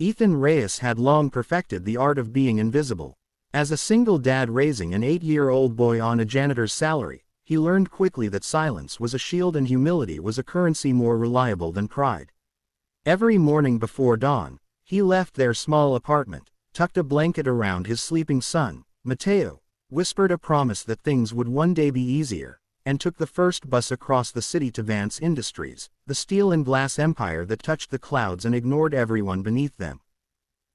Ethan Reyes had long perfected the art of being invisible. As a single dad raising an 8-year-old boy on a janitor's salary, he learned quickly that silence was a shield and humility was a currency more reliable than pride. Every morning before dawn, he left their small apartment, tucked a blanket around his sleeping son, Mateo, whispered a promise that things would one day be easier, and took the first bus across the city to Vance Industries, the steel and glass empire that touched the clouds and ignored everyone beneath them.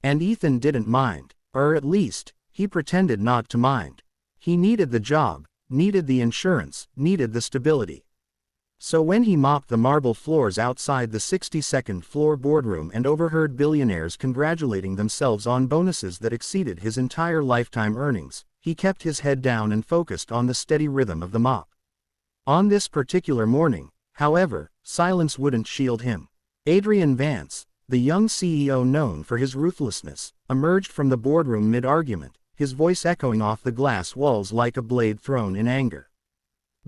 And Ethan didn't mind, or at least, he pretended not to mind. He needed the job, needed the insurance, needed the stability. So when he mopped the marble floors outside the 62nd floor boardroom and overheard billionaires congratulating themselves on bonuses that exceeded his entire lifetime earnings, he kept his head down and focused on the steady rhythm of the mop. On this particular morning, however, silence wouldn't shield him. Adrian Vance, the young CEO known for his ruthlessness, emerged from the boardroom mid-argument, his voice echoing off the glass walls like a blade thrown in anger.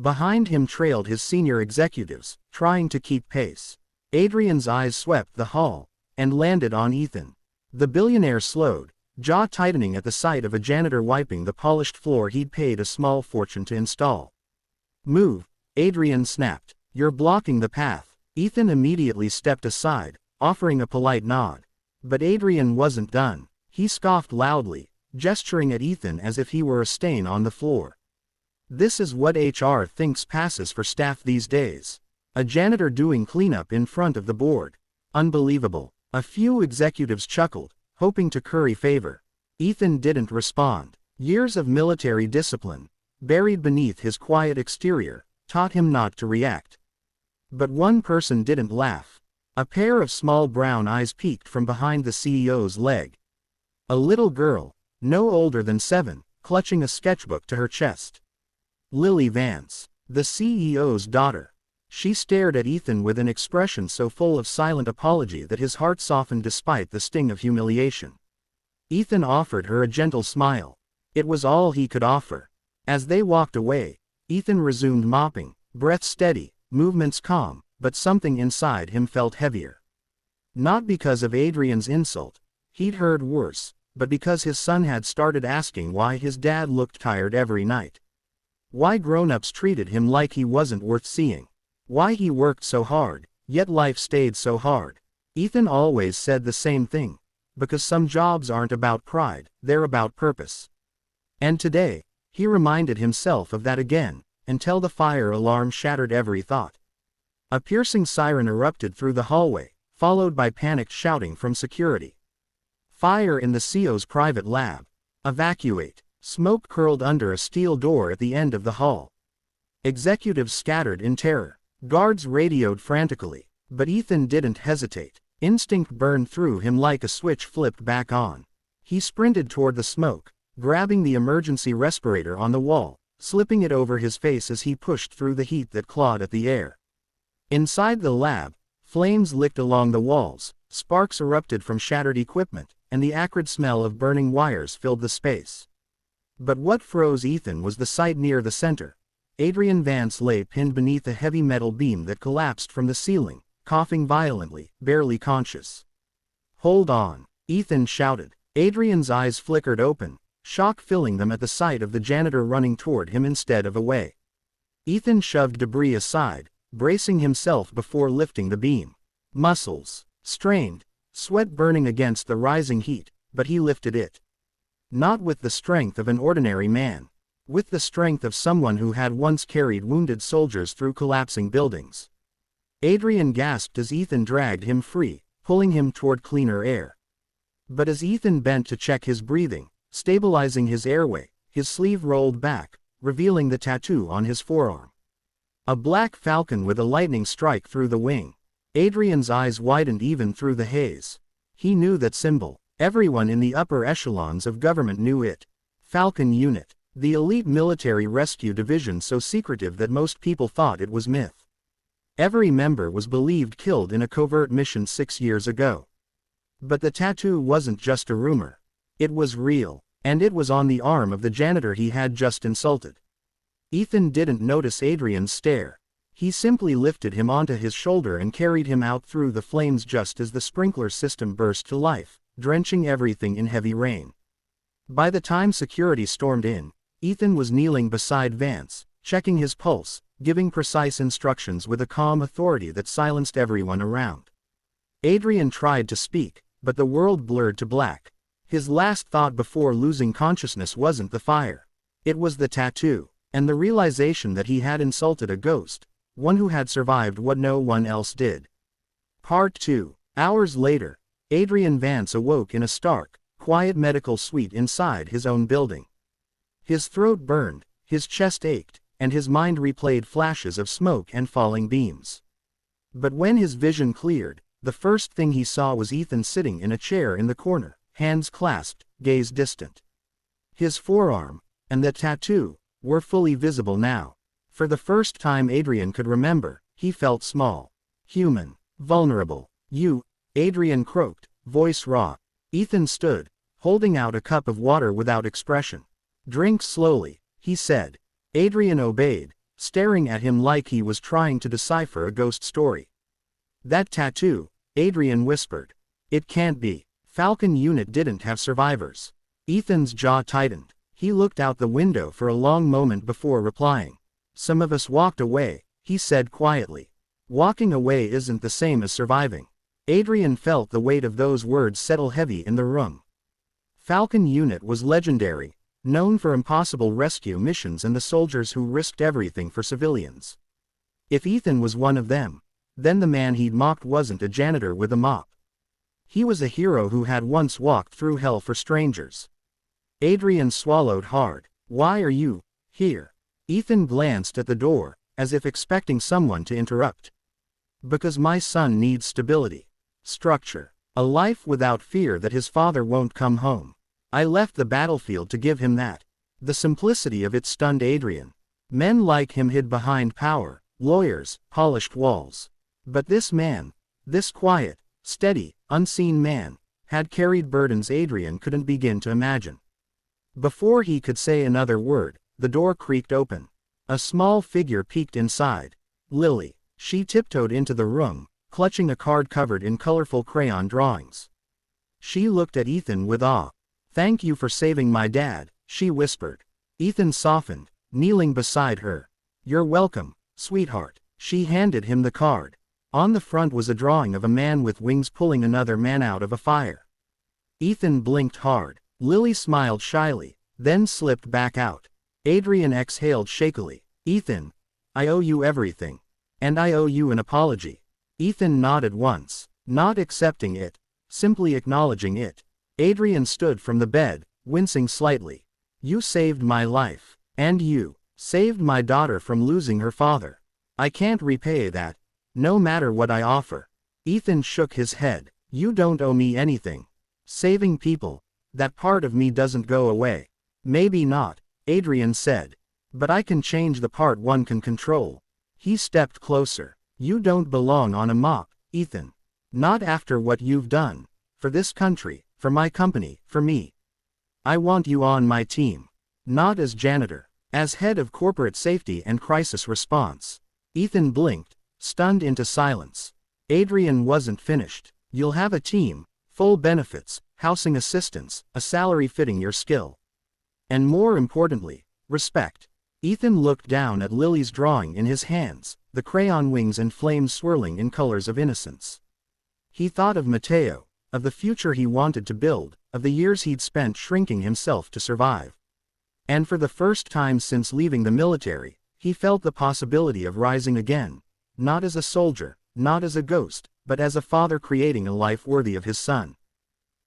Behind him trailed his senior executives, trying to keep pace. Adrian's eyes swept the hall, and landed on Ethan. The billionaire slowed, jaw tightening at the sight of a janitor wiping the polished floor he'd paid a small fortune to install. "Move," Adrian snapped. "You're blocking the path." Ethan immediately stepped aside, offering a polite nod. But Adrian wasn't done. He scoffed loudly, gesturing at Ethan as if he were a stain on the floor. "This is what HR thinks passes for staff these days. A janitor doing cleanup in front of the board. Unbelievable." A few executives chuckled, hoping to curry favor. Ethan didn't respond. Years of military discipline, buried beneath his quiet exterior, taught him not to react. But one person didn't laugh. A pair of small brown eyes peeked from behind the CEO's leg. A little girl, no older than 7, clutching a sketchbook to her chest. Lily Vance, the CEO's daughter. She stared at Ethan with an expression so full of silent apology that his heart softened despite the sting of humiliation. Ethan offered her a gentle smile. It was all he could offer. As they walked away, Ethan resumed mopping, breath steady, movements calm, but something inside him felt heavier. Not because of Adrian's insult, he'd heard worse, but because his son had started asking why his dad looked tired every night. Why grown-ups treated him like he wasn't worth seeing. Why he worked so hard, yet life stayed so hard. Ethan always said the same thing. Because some jobs aren't about pride, they're about purpose. And today, he reminded himself of that again, until the fire alarm shattered every thought. A piercing siren erupted through the hallway, followed by panicked shouting from security. Fire in the CEO's private lab. Evacuate. Smoke curled under a steel door at the end of the hall. Executives scattered in terror. Guards radioed frantically. But Ethan didn't hesitate. Instinct burned through him like a switch flipped back on. He sprinted toward the smoke, grabbing the emergency respirator on the wall, slipping it over his face as he pushed through the heat that clawed at the air. Inside the lab, flames licked along the walls, sparks erupted from shattered equipment, and the acrid smell of burning wires filled the space. But what froze Ethan was the sight near the center. Adrian Vance lay pinned beneath a heavy metal beam that collapsed from the ceiling, coughing violently, barely conscious. "Hold on," Ethan shouted. Adrian's eyes flickered open, shock filling them at the sight of the janitor running toward him instead of away. Ethan shoved debris aside, bracing himself before lifting the beam. Muscles strained, sweat burning against the rising heat, but he lifted it. Not with the strength of an ordinary man. With the strength of someone who had once carried wounded soldiers through collapsing buildings. Adrian gasped as Ethan dragged him free, pulling him toward cleaner air. But as Ethan bent to check his breathing, stabilizing his airway, his sleeve rolled back, revealing the tattoo on his forearm. A black falcon with a lightning strike through the wing. Adrian's eyes widened even through the haze. He knew that symbol. Everyone in the upper echelons of government knew it. Falcon Unit. The elite military rescue division so secretive that most people thought it was myth. Every member was believed killed in a covert mission 6 years ago. But the tattoo wasn't just a rumor. It was real, and it was on the arm of the janitor he had just insulted. Ethan didn't notice Adrian's stare. He simply lifted him onto his shoulder and carried him out through the flames just as the sprinkler system burst to life, drenching everything in heavy rain. By the time security stormed in, Ethan was kneeling beside Vance, checking his pulse, giving precise instructions with a calm authority that silenced everyone around. Adrian tried to speak, but the world blurred to black. His last thought before losing consciousness wasn't the fire. It was the tattoo, and the realization that he had insulted a ghost, one who had survived what no one else did. Part 2. Hours later, Adrian Vance awoke in a stark, quiet medical suite inside his own building. His throat burned, his chest ached, and his mind replayed flashes of smoke and falling beams. But when his vision cleared, the first thing he saw was Ethan sitting in a chair in the corner, hands clasped, gaze distant. His forearm, and the tattoo, were fully visible now. For the first time Adrian could remember, he felt small, human, vulnerable. "You," Adrian croaked, voice raw. Ethan stood, holding out a cup of water without expression. "Drink slowly," he said. Adrian obeyed, staring at him like he was trying to decipher a ghost story. "That tattoo," Adrian whispered. "It can't be. Falcon Unit didn't have survivors." Ethan's jaw tightened. He looked out the window for a long moment before replying. "Some of us walked away," he said quietly. "Walking away isn't the same as surviving." Adrian felt the weight of those words settle heavy in the room. Falcon Unit was legendary, known for impossible rescue missions and the soldiers who risked everything for civilians. If Ethan was one of them, then the man he'd mocked wasn't a janitor with a mop. He was a hero who had once walked through hell for strangers. Adrian swallowed hard. "Why are you here?" Ethan glanced at the door, as if expecting someone to interrupt. "Because my son needs stability. Structure. A life without fear that his father won't come home. I left the battlefield to give him that." The simplicity of it stunned Adrian. Men like him hid behind power, lawyers, polished walls. But this man, this quiet, steady, unseen man, had carried burdens Adrian couldn't begin to imagine. Before he could say another word, the door creaked open. A small figure peeked inside. Lily. She tiptoed into the room, clutching a card covered in colorful crayon drawings. She looked at Ethan with awe. "Thank you for saving my dad," she whispered. Ethan softened, kneeling beside her. "You're welcome, sweetheart." She handed him the card. On the front was a drawing of a man with wings pulling another man out of a fire. Ethan blinked hard. Lily smiled shyly, then slipped back out. Adrian exhaled shakily. "Ethan, I owe you everything. And I owe you an apology." Ethan nodded once, not accepting it, simply acknowledging it. Adrian stood from the bed, wincing slightly. "You saved my life. And you saved my daughter from losing her father. I can't repay that, no matter what I offer." Ethan shook his head. "You don't owe me anything. Saving people, that part of me doesn't go away." "Maybe not," Adrian said. "But I can change the part one can control." He stepped closer. "You don't belong on a mop, Ethan. Not after what you've done. For this country, for my company, for me. I want you on my team. Not as janitor, as head of corporate safety and crisis response." Ethan blinked, stunned into silence. Adrian wasn't finished. "You'll have a team, full benefits, housing assistance, a salary fitting your skill. And more importantly, respect." Ethan looked down at Lily's drawing in his hands, the crayon wings and flames swirling in colors of innocence. He thought of Mateo, of the future he wanted to build, of the years he'd spent shrinking himself to survive. And for the first time since leaving the military, he felt the possibility of rising again, not as a soldier, not as a ghost, but as a father creating a life worthy of his son.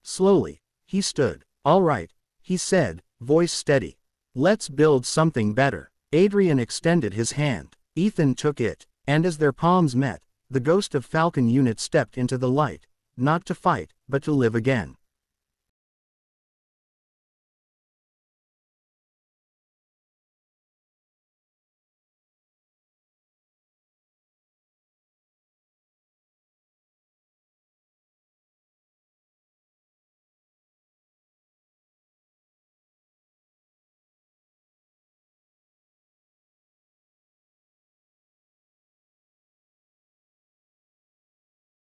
Slowly, he stood. "All right," he said, voice steady. "Let's build something better." Adrian extended his hand. Ethan took it, and as their palms met, the ghost of Falcon Unit stepped into the light, not to fight, but to live again.